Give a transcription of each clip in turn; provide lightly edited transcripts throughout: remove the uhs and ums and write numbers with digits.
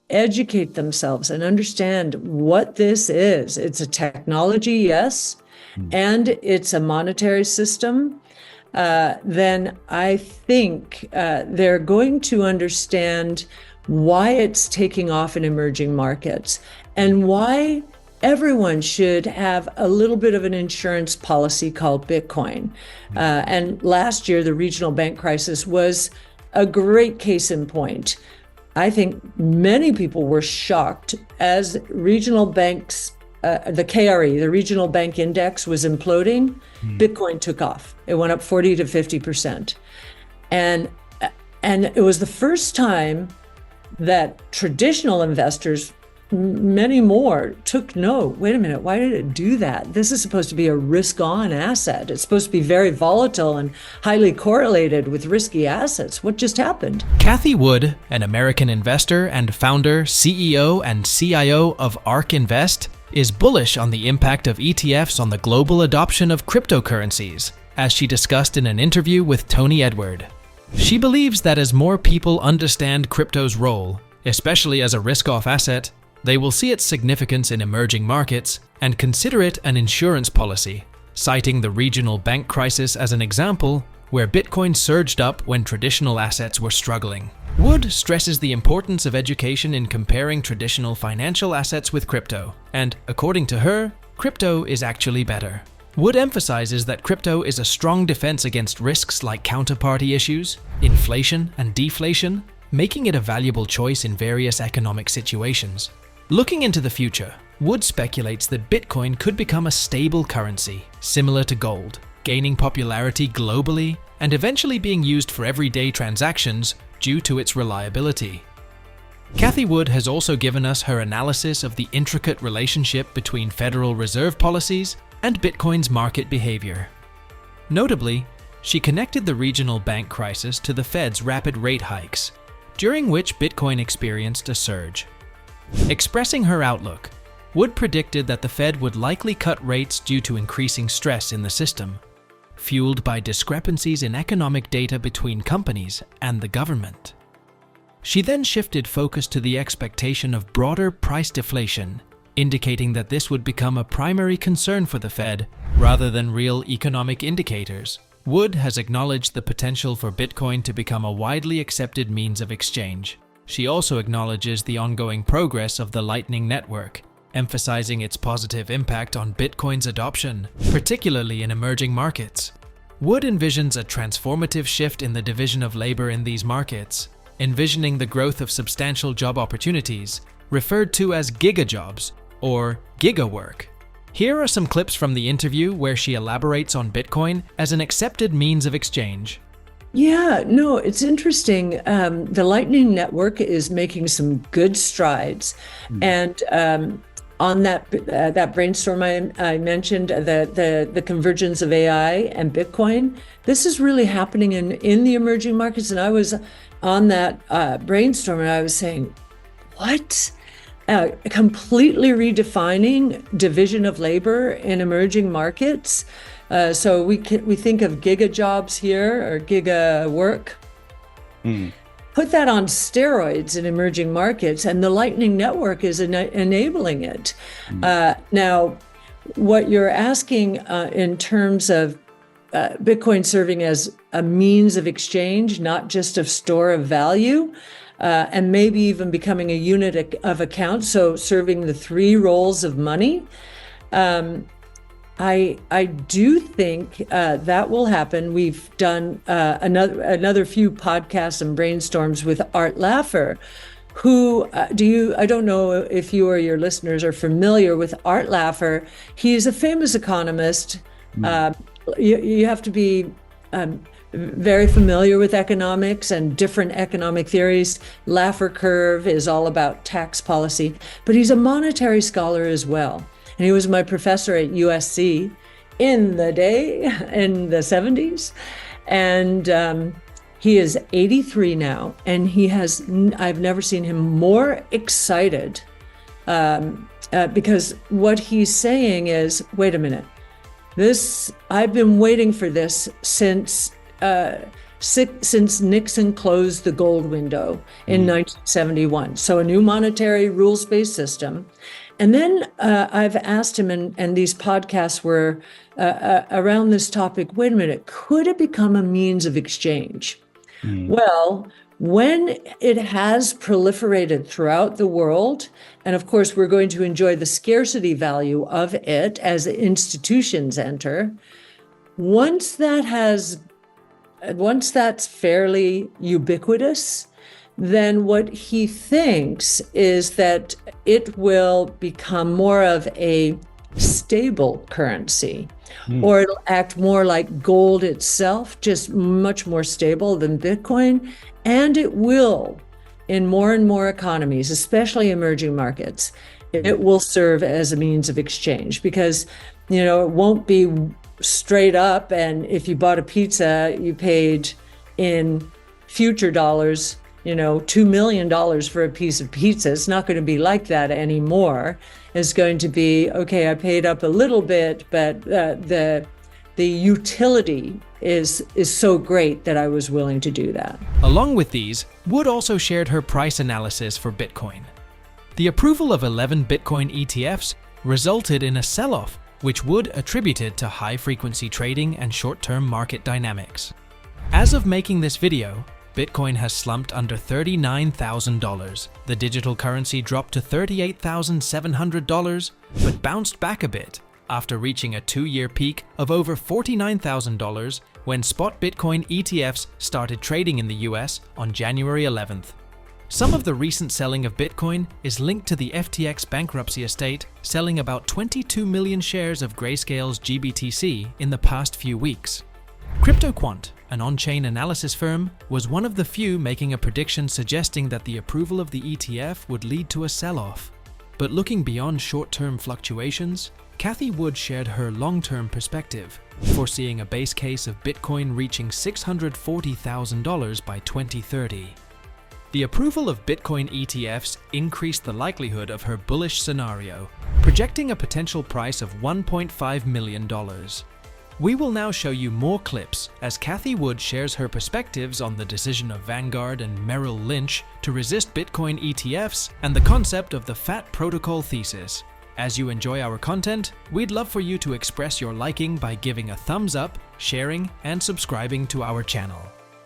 educate themselves and understand what this is. It's a technology, yes, and it's a monetary system. Then I think they're going to understand why it's taking off in emerging markets and why everyone should have a little bit of an insurance policy called Bitcoin. And last year, the regional bank crisis was a great case in point. I think many people were shocked as regional banks, the KRE, the regional bank index, was imploding. Bitcoin took off. It went up 40 to 50%. And it was the first time that traditional investors, many more, took note. Wait a minute, why did it do that? This is supposed to be a risk-on asset. It's supposed to be very volatile and highly correlated with risky assets. What just happened? Cathie Wood, an American investor and founder, CEO, and CIO of ARK Invest, is bullish on the impact of ETFs on the global adoption of cryptocurrencies, as she discussed in an interview with Tony Edward. She believes that as more people understand crypto's role, especially as a risk-off asset, they will see its significance in emerging markets and consider it an insurance policy, citing the regional bank crisis as an example where Bitcoin surged up when traditional assets were struggling. Wood stresses the importance of education in comparing traditional financial assets with crypto, and according to her, crypto is actually better. Wood emphasizes that crypto is a strong defense against risks like counterparty issues, inflation, and deflation, making it a valuable choice in various economic situations. Looking into the future, Wood speculates that Bitcoin could become a stable currency, similar to gold, gaining popularity globally and eventually being used for everyday transactions due to its reliability. Cathie Wood has also given us her analysis of the intricate relationship between Federal Reserve policies and Bitcoin's market behavior. Notably, she connected the regional bank crisis to the Fed's rapid rate hikes, during which Bitcoin experienced a surge. Expressing her outlook, Wood predicted that the Fed would likely cut rates due to increasing stress in the system, fueled by discrepancies in economic data between companies and the government. She then shifted focus to the expectation of broader price deflation, indicating that this would become a primary concern for the Fed rather than real economic indicators. Wood has acknowledged the potential for Bitcoin to become a widely accepted means of exchange. She also acknowledges the ongoing progress of the Lightning Network, emphasizing its positive impact on Bitcoin's adoption, particularly in emerging markets. Wood envisions a transformative shift in the division of labor in these markets, envisioning the growth of substantial job opportunities, referred to as gigajobs or gigawork. Here are some clips from the interview where she elaborates on Bitcoin as an accepted means of exchange. Yeah, no, it's interesting. The Lightning Network is making some good strides. And on that brainstorm I mentioned, the convergence of AI and Bitcoin, this is really happening in the emerging markets. And I was on that brainstorm and I was saying, what? Completely redefining division of labor in emerging markets. So we think of giga jobs here or giga work. Put that on steroids in emerging markets, and the Lightning Network is enabling it. Now, what you're asking in terms of Bitcoin serving as a means of exchange, not just of store of value, and maybe even becoming a unit of account, so serving the three roles of money. I do think that will happen. We've done another few podcasts and brainstorms with Art Laffer, who I don't know if you or your listeners are familiar with Art Laffer. He's a famous economist. You have to be very familiar with economics and different economic theories. Laffer curve is all about tax policy, but he's a monetary scholar as well. And he was my professor at USC in the 70s. And he is 83 now. And I've never seen him more excited because what he's saying is, wait a minute, I've been waiting for this since since Nixon closed the gold window in 1971. So a new monetary rules-based system. And then I've asked him, and these podcasts were around this topic, wait a minute, could it become a means of exchange? Well, when it has proliferated throughout the world, and of course, we're going to enjoy the scarcity value of it as institutions enter, once that's fairly ubiquitous, then what he thinks is that it will become more of a stable currency, or it'll act more like gold itself, just much more stable than Bitcoin. And it will, in more and more economies, especially emerging markets, it will serve as a means of exchange, because, it won't be straight up. And if you bought a pizza, you paid in future dollars, $2 million for a piece of pizza. It's not going to be like that anymore. It's going to be, okay, I paid up a little bit, but the utility is so great that I was willing to do that. Along with these, Wood also shared her price analysis for Bitcoin. The approval of 11 Bitcoin ETFs resulted in a sell-off, which Wood attributed to high-frequency trading and short-term market dynamics. As of making this video, Bitcoin has slumped under $39,000. The digital currency dropped to $38,700, but bounced back a bit after reaching a 2-year peak of over $49,000 when spot Bitcoin ETFs started trading in the US on January 11th. Some of the recent selling of Bitcoin is linked to the FTX bankruptcy estate selling about 22 million shares of Grayscale's GBTC in the past few weeks. CryptoQuant, an on-chain analysis firm, was one of the few making a prediction suggesting that the approval of the ETF would lead to a sell-off. But looking beyond short-term fluctuations, Cathie Wood shared her long-term perspective, foreseeing a base case of Bitcoin reaching $640,000 by 2030. The approval of Bitcoin ETFs increased the likelihood of her bullish scenario, projecting a potential price of $1.5 million. We will now show you more clips as Cathie Wood shares her perspectives on the decision of Vanguard and Merrill Lynch to resist Bitcoin ETFs and the concept of the FAT protocol thesis. As you enjoy our content, we'd love for you to express your liking by giving a thumbs up, sharing, and subscribing to our channel.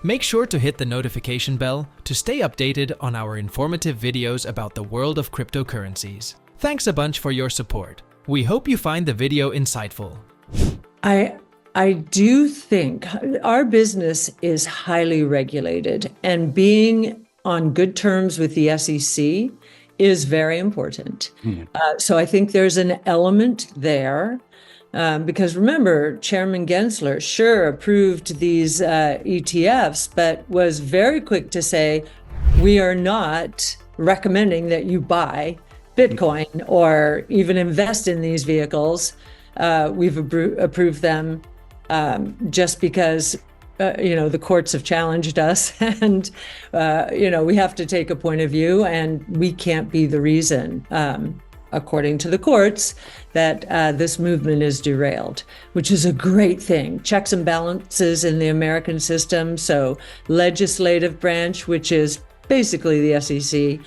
Make sure to hit the notification bell to stay updated on our informative videos about the world of cryptocurrencies. Thanks a bunch for your support. We hope you find the video insightful. I do think our business is highly regulated, and being on good terms with the SEC is very important. So I think there's an element there. Because remember, Chairman Gensler sure approved these ETFs, but was very quick to say, we are not recommending that you buy Bitcoin or even invest in these vehicles. We've approved them just because the courts have challenged us, and we have to take a point of view, and we can't be the reason, according to the courts, that this movement is derailed, which is a great thing. Checks and balances in the American system. So legislative branch, which is basically the SEC,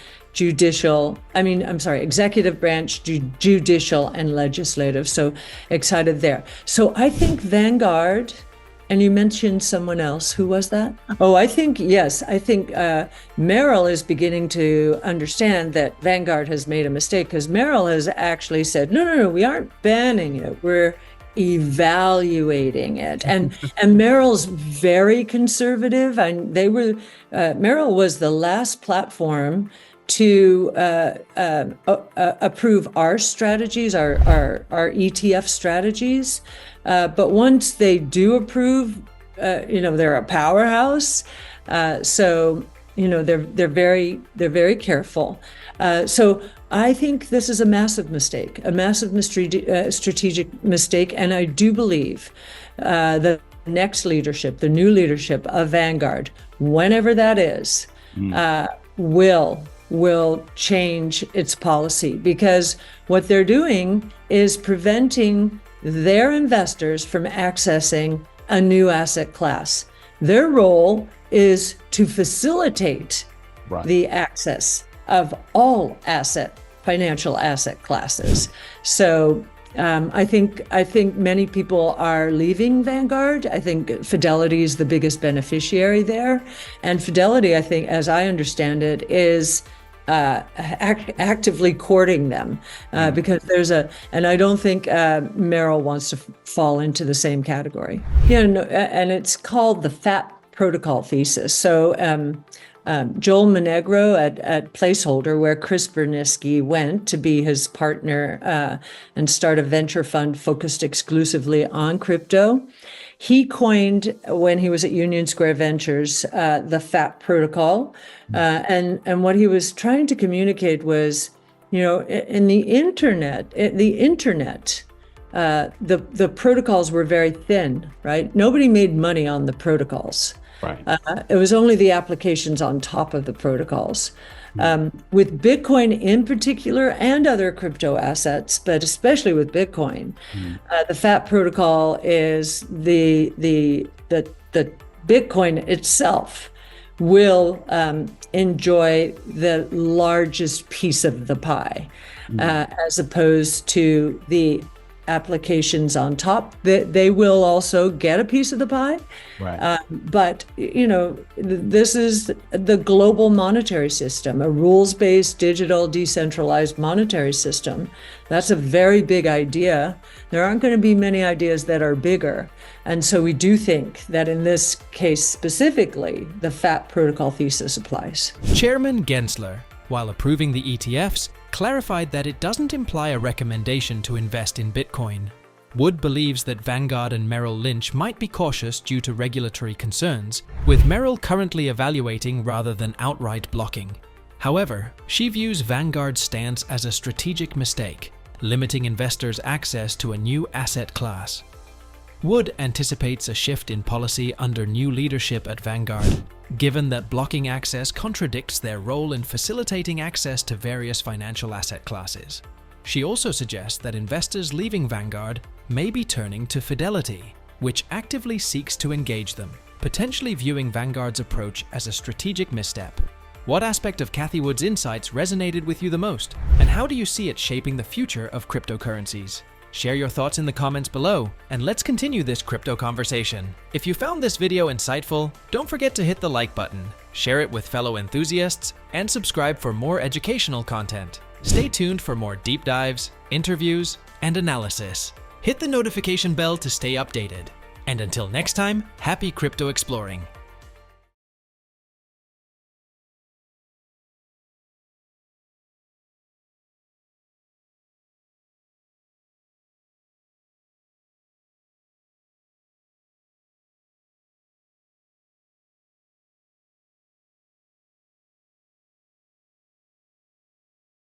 executive branch, judicial, and legislative. So excited there. So I think Vanguard, and you mentioned someone else. Who was that? Oh, I think Merrill is beginning to understand that Vanguard has made a mistake, because Merrill has actually said, no, we aren't banning it. We're evaluating it. And Merrill's very conservative. And Merrill was the last platform to approve our strategies, our ETF strategies. But once they do approve, they're a powerhouse. So they're very careful. So I think this is a massive mistake, strategic mistake. And I do believe the next leadership, the new leadership of Vanguard, whenever that is, will change its policy, because what they're doing is preventing their investors from accessing a new asset class. Their role is to facilitate Right. the access of all financial asset classes. So I think many people are leaving Vanguard. I think Fidelity is the biggest beneficiary there, and Fidelity, I think, as I understand it, is actively courting them because and I don't think Merrill wants to fall into the same category. Yeah, no, and it's called the FAT protocol thesis. So Joel Monegro at Placeholder, where Chris Berniski went to be his partner and start a venture fund focused exclusively on crypto. He coined, when he was at Union Square Ventures, the FAT protocol. And what he was trying to communicate was, in the internet, the protocols were very thin, right? Nobody made money on the protocols. Right. It was only the applications on top of the protocols. With Bitcoin in particular, and other crypto assets, but especially with Bitcoin, the FAT protocol is the Bitcoin itself will enjoy the largest piece of the pie, as opposed to the applications on top. They will also get a piece of the pie. Right. But, this is the global monetary system, a rules-based, digital, decentralized monetary system. That's a very big idea. There aren't going to be many ideas that are bigger. And so we do think that in this case specifically, the FAT protocol thesis applies. Chairman Gensler, while approving the ETFs, clarified that it doesn't imply a recommendation to invest in Bitcoin. Wood believes that Vanguard and Merrill Lynch might be cautious due to regulatory concerns, with Merrill currently evaluating rather than outright blocking. However, she views Vanguard's stance as a strategic mistake, limiting investors' access to a new asset class. Wood anticipates a shift in policy under new leadership at Vanguard, given that blocking access contradicts their role in facilitating access to various financial asset classes. She also suggests that investors leaving Vanguard may be turning to Fidelity, which actively seeks to engage them, potentially viewing Vanguard's approach as a strategic misstep. What aspect of Cathie Wood's insights resonated with you the most, and how do you see it shaping the future of cryptocurrencies? Share your thoughts in the comments below, and let's continue this crypto conversation. If you found this video insightful, don't forget to hit the like button, share it with fellow enthusiasts, and subscribe for more educational content. Stay tuned for more deep dives, interviews, and analysis. Hit the notification bell to stay updated. And until next time, happy crypto exploring.